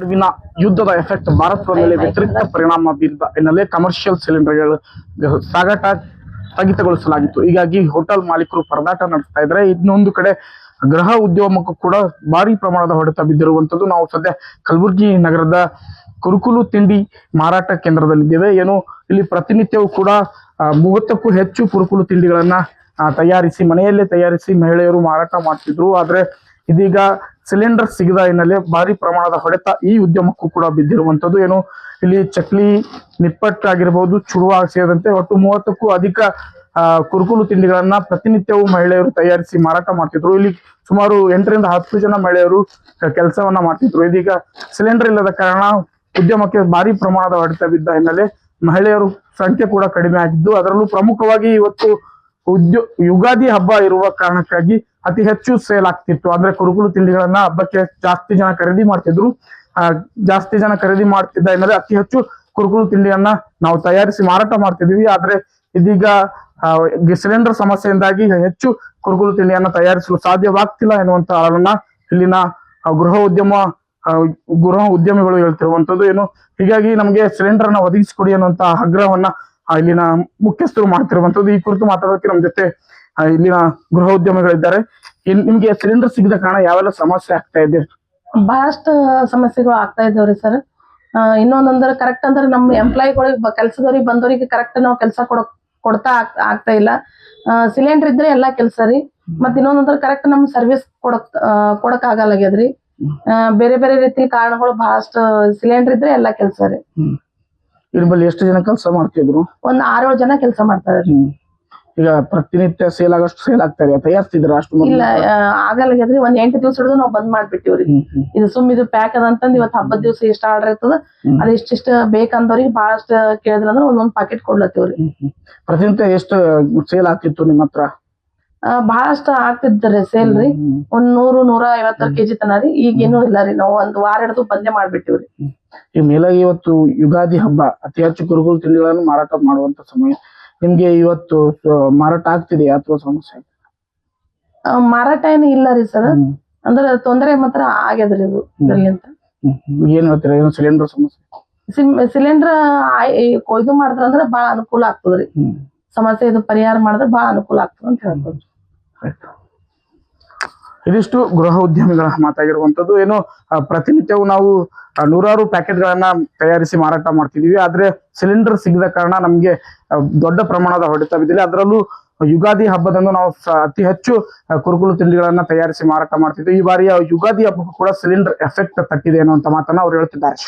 ನಡುವಿನ ಯುದ್ಧದ ಎಫೆಕ್ಟ್ ಭಾರತದ ಮೇಲೆ ವ್ಯತಿರಿಕ್ತ ಪರಿಣಾಮ ಬೀರಿದ ಹಿನ್ನೆಲೆ ಕಮರ್ಷಿಯಲ್ ಸಿಲಿಂಡರ್ಗಳು ಸಾಗಾಟ ಸ್ಥಗಿತಗೊಳಿಸಲಾಗಿತ್ತು. ಹೀಗಾಗಿ ಹೋಟೆಲ್ ಮಾಲೀಕರು ಪರದಾಟ ನಡೆಸ್ತಾ ಇದ್ದಾರೆ. ಇನ್ನೊಂದು ಕಡೆ ಗೃಹ ಉದ್ಯಮಕ್ಕೂ ಕೂಡ ಭಾರಿ ಪ್ರಮಾಣದ ಹೊಡೆತ ಬಿದ್ದಿರುವಂತದ್ದು. ನಾವು ಸದ್ಯ ಕಲಬುರಗಿ ನಗರದ ಕುರುಕುಲು ತಿಂಡಿ ಮಾರಾಟ ಕೇಂದ್ರದಲ್ಲಿದ್ದೇವೆ. ಏನು ಇಲ್ಲಿ ಪ್ರತಿನಿತ್ಯವೂ ಕೂಡ 30ಕ್ಕೂ ಹೆಚ್ಚು ಕುರುಕುಲು ತಿಂಡಿಗಳನ್ನ ತಯಾರಿಸಿ ಮನೆಯಲ್ಲೇ ತಯಾರಿಸಿ ಮಹಿಳೆಯರು ಮಾರಾಟ ಮಾಡ್ತಿದ್ರು. ಆದ್ರೆ ಇದೀಗ ಸಿಲಿಂಡರ್ ಸಿಗದ ಹಿನ್ನೆಲೆ ಭಾರಿ ಪ್ರಮಾಣದ ಹೊಡೆತ ಈ ಉದ್ಯಮಕ್ಕೂ ಕೂಡ ಬಿದ್ದಿರುವಂತದ್ದು. ಏನು ಇಲ್ಲಿ ಚಕ್ಲಿ, ನಿಪ್ಪಟ್ಟು ಆಗಿರಬಹುದು, ಚುರುವ ಸೇರಿದಂತೆ ಒಟ್ಟು 30ಕ್ಕೂ ಅಧಿಕ ಕುರುಕುಲು ತಿಂಡಿಗಳನ್ನ ಪ್ರತಿನಿತ್ಯವೂ ಮಹಿಳೆಯರು ತಯಾರಿಸಿ ಮಾರಾಟ ಮಾಡ್ತಿದ್ರು. ಇಲ್ಲಿ ಸುಮಾರು 8 ರಿಂದ 10 ಜನ ಮಹಿಳೆಯರು ಕೆಲಸವನ್ನ ಮಾಡ್ತಿದ್ರು. ಇದೀಗ ಸಿಲಿಂಡರ್ ಇಲ್ಲದ ಕಾರಣ ಉದ್ಯಮಕ್ಕೆ ಭಾರಿ ಪ್ರಮಾಣದ ಹೊಡೆತ ಬಿದ್ದ ಹಿನ್ನೆಲೆ ಮಹಿಳೆಯರು ಸಂಖ್ಯೆ ಕೂಡ ಕಡಿಮೆ ಆಗಿದ್ದು, ಅದರಲ್ಲೂ ಪ್ರಮುಖವಾಗಿ ಇವತ್ತು ಯುಗಾದಿ ಹಬ್ಬ ಇರುವ ಕಾರಣಕ್ಕಾಗಿ ಅತಿ ಹೆಚ್ಚು ಸೇಲ್ ಆಗ್ತಿತ್ತು. ಅಂದ್ರೆ ಕುರುಕುಲು ತಿಂಡಿಗಳನ್ನ ಹಬ್ಬಕ್ಕೆ ಜಾಸ್ತಿ ಜನ ಖರೀದಿ ಮಾಡ್ತಿದ್ರು. ಜಾಸ್ತಿ ಜನ ಖರೀದಿ ಮಾಡ್ತಿದ್ದ ಹಿನ್ನೆಲೆ ಅತಿ ಹೆಚ್ಚು ಕುರುಕುಲು ತಿಂಡಿಯನ್ನ ನಾವು ತಯಾರಿಸಿ ಮಾರಾಟ ಮಾಡ್ತಿದ್ವಿ. ಆದ್ರೆ ಇದೀಗ ಸಿಲಿಂಡರ್ ಸಮಸ್ಯೆಯಿಂದಾಗಿ ಹೆಚ್ಚು ಕುರುಕುಲು ತಿಂಡಿಯನ್ನ ತಯಾರಿಸಲು ಸಾಧ್ಯವಾಗ್ತಿಲ್ಲ ಎನ್ನುವಂತ ಅಳವನ್ನ ಇಲ್ಲಿನ ಗೃಹ ಉದ್ಯಮಿಗಳು ಹೇಳ್ತಿರುವಂತದ್ದು. ಏನು ಹೀಗಾಗಿ ನಮಗೆ ಸಿಲಿಂಡರ್ ಅನ್ನ ಒದಗಿಸಿಕೊಡಿ ಅನ್ನುವಂತ ಆಗ್ರಹವನ್ನ ಇಲ್ಲಿನ ಮುಖ್ಯಸ್ಥರು ಮಾಡ್ತಿರುವಂತದ್ದು. ಈ ಕುರಿತು ಮಾತಾಡೋಕೆ ನಮ್ಮ ಜೊತೆ ಇಲ್ಲಿನ ಗೃಹ ಉದ್ಯಮಿಗಳಿದ್ದಾರೆ. ನಿಮ್ಗೆ ಸಿಲಿಂಡರ್ ಸಿಗದ ಕಾರಣ ಯಾವೆಲ್ಲ ಸಮಸ್ಯೆ ಆಗ್ತಾ ಇದೆ? ಬಹಳಷ್ಟು ಸಮಸ್ಯೆಗಳು ಆಗ್ತಾ ಇದಾವ್ರಿ ಸರ್. ಇನ್ನೊಂದಂದ್ರೆ ಕರೆಕ್ಟ್ ಅಂದ್ರೆ ನಮ್ಮ ಎಂಪ್ಲಾಯಿಗಳಿಗೆ ಕೆಲಸದವ್ರಿಗೆ ಬಂದವರಿಗೆ ಕರೆಕ್ಟ್ ನಾವು ಕೆಲಸ ಕೊಡ್ತಾ ಆಗ್ತಾ ಇಲ್ಲ. ಸಿಲಿಂಡರ್ ಇದ್ರೆ ಎಲ್ಲಾ ಕೆಲ್ಸ ರೀ. ಮತ್ ಇನ್ನೊಂದಂದ್ರೆ ಕರೆಕ್ಟ್ ನಮ್ ಸರ್ವಿಸ್ ಕೊಡಕ್ ಆಗಲ್ಲಾಗ್ಯದ್ರಿ. ಬೇರೆ ಬೇರೆ ರೀತಿ ಕಾರಣಗಳು ಬಹಳಷ್ಟು. ಸಿಲಿಂಡರ್ ಇದ್ರೆ ಎಲ್ಲಾ ಕೆಲ್ಸ ರೀ. ಇದ್ರಲ್ಲಿ ಎಷ್ಟು ಜನ ಕೆಲಸ ಮಾಡ್ತಿದ್ರು? ಒಂದ್ 6-7 ಜನ ಕೆಲಸ ಮಾಡ್ತಾರೆ. ಈಗ ಪ್ರತಿನಿತ್ಯ ಸೇಲ್ ಆಗಷ್ಟು ಸೇಲ್ ಆಗ್ತಾ ಇದೆ, ತಯಾರಿಸ್ತಿದ್ರ ಅಷ್ಟು? ಇಲ್ಲ, ಆಗಲ್ಲಾಗ್ಯದ್ರಿ. ಒಂದ್ 8 ದಿವಸ ಹಿಡಿದು ನಾವ್ ಬಂದ್ ಮಾಡ್ಬಿಟ್ಟಿವ್ರಿ. ಇದು ಪ್ಯಾಕ್ ಅದಂತಂದ್ ಇವತ್ ಹಬ್ಬದ ದಿವಸ ಇಷ್ಟ ಆರ್ಡರ್ ಇರ್ತದ, ಅದ್ ಇಷ್ಟ ಬೇಕಂದವ್ರಿಗೆ ಬಹಳಷ್ಟು ಕೇಳಿದ್ರಂದ್ರ ಒಂದೊಂದ್ ಪಾಕೆಟ್ ಕೊಡ್ಲತ್ತೀವ್ರಿ. ಪ್ರತಿನಿತ್ಯ ಎಷ್ಟು ಸೇಲ್ ಆಗ್ತಿತ್ತು ನಿಮ್ಮ ಹತ್ರ? ಬಹಳಷ್ಟು ಆಗ್ತಿದ್ರಿ ಸೇಲ್ ರೀ. ಒಂದ್ 100-150 kg ತನ ರೀ. ಈಗೇನು ಇಲ್ಲ ರೀ. ನಾವು ಒಂದ್ ವಾರ ಹಿಡಿದು ಬಂದೇ ಮಾಡ್ಬಿಟ್ಟಿವ್ರಿ. ಈ ಮೇಲಾಗಿ ಇವತ್ತು ಯುಗಾದಿ ಹಬ್ಬ, ಅತಿ ಹೆಚ್ಚು ಕುರುಕುಲು ತಿಂಡಿಗಳನ್ನು ಮಾರಾಟ ಮಾಡುವಂತ ಸಮಯ. ನಿಮ್ಗೆ ಇವತ್ತು ಮಾರಾಟ ಆಗ್ತಿದೆಯಾ ಅಥವಾ ಸಮಸ್ಯೆ? ಮಾರಾಟ ಏನು ಇಲ್ಲ ರೀ ಸರ್. ಅಂದ್ರೆ ತೊಂದರೆ ಮಾತ್ರ ಆಗ್ಯದ್ರಿ ಇದು ಇದ್ರಲ್ಲಿಂತ. ಏನ್ ಹೇಳ್ತೀರಾ? ಏನು ಸಿಲಿಂಡರ್ ಸಮಸ್ಯೆ? ಸಿಲಿಂಡರ್ ಇದು ಮಾಡಿದ್ರಂದ್ರ ಬಾಳ ಅನುಕೂಲ ಆಗ್ತದ್ರಿ. ಸಮಸ್ಯೆ ಇದು ಪರಿಹಾರ ಮಾಡಿದ್ರೆ ಬಾಳ ಅನುಕೂಲ ಆಗ್ತದ ಅಂತ ಹೇಳ್ಬೋದು. ಇದಿಷ್ಟು ಗೃಹ ಉದ್ಯಮಿಗಳ ಮಾತಾಗಿರುವಂತದ್ದು. ಏನು ಪ್ರತಿನಿತ್ಯವೂ ನಾವು ನೂರಾರು ಪ್ಯಾಕೆಟ್ ಗಳನ್ನ ತಯಾರಿಸಿ ಮಾರಾಟ ಮಾಡ್ತಿದೀವಿ. ಆದ್ರೆ ಸಿಲಿಂಡರ್ ಸಿಗದ ಕಾರಣ ನಮ್ಗೆ ದೊಡ್ಡ ಪ್ರಮಾಣದ ಹೊಡೆತ ಬಿದ್ದಿಲ್ಲ. ಅದರಲ್ಲೂ ಯುಗಾದಿ ಹಬ್ಬದಂದು ನಾವು ಅತಿ ಹೆಚ್ಚು ಕುರುಕುಲು ತಿಂಡಿಗಳನ್ನ ತಯಾರಿಸಿ ಮಾರಾಟ ಮಾಡ್ತಿದ್ವಿ. ಈ ಬಾರಿಯ ಯುಗಾದಿ ಹಬ್ಬಕ್ಕೂ ಕೂಡ ಸಿಲಿಂಡರ್ ಎಫೆಕ್ಟ್ ತಟ್ಟಿದೆ ಅನ್ನುವಂತ ಮಾತನ್ನ ಅವ್ರು ಹೇಳ್ತಿದ್ದಾರೆ.